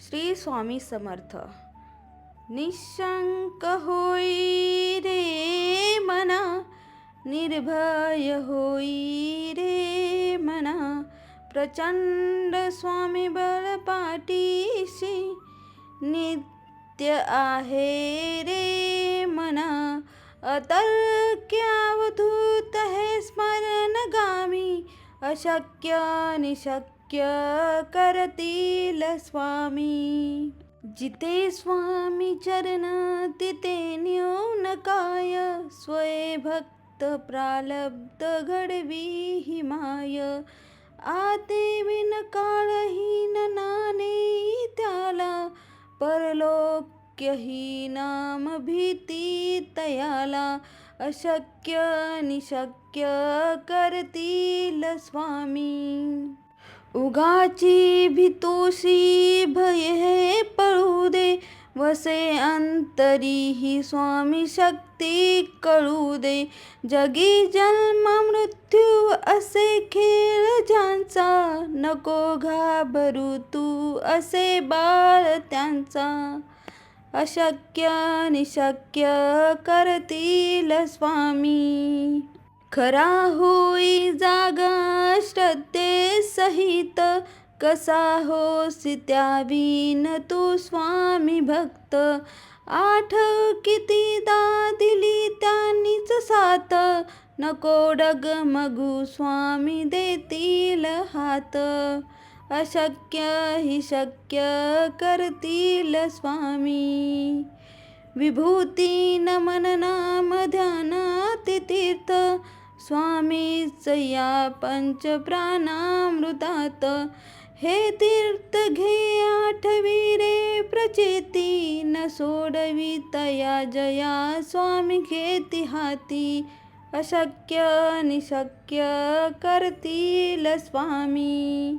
श्री स्वामी समर्थ. निशंक होई रे मना, निर्भय होई रे मना, प्रचंड स्वामी बळ पाठीशी नित्य आहे रे मना. अतर्क्यावधूत हे स्मरणगामी, अशक्य निशक्य करतील स्वामी. जिथे स्वामी चरण तिथे न्यून काय, स्वये भक्त प्रालब्ध घडवी ही माय. आते बिन काळहीन नाने त्याला, परलोक्य ही नाम भीती तयाला. अशक्य निशक्य करतील स्वामी. उगाची भीतोशी भय हे पळू दे, वसे अंतरी ही स्वामी शक्ती कळू दे. जगी जन्म मृत्यू असे खेळ ज्यांचा, नको घाबरू तू असे बाळ त्यांचा. अशक्य निशक्य करतील स्वामी. खरा होई जागा श्रद्धे सहित, कसा होसी त्याविन तू स्वामी भक्त. आठव कितीदा दिली त्यांनीच साथ, नको डगमगू स्वामी देतील हात. अशक्य ही शक्य करतील स्वामी. विभूती नमन नाम ध्यानाति तीर्थ, स्वामीच या पंच प्राणामृतात. हे तीर्थ घे आठवी रे प्रचिती, न सोडवी तया जया स्वामी घेती हाती. अशक्य निशक्य करतील स्वामी.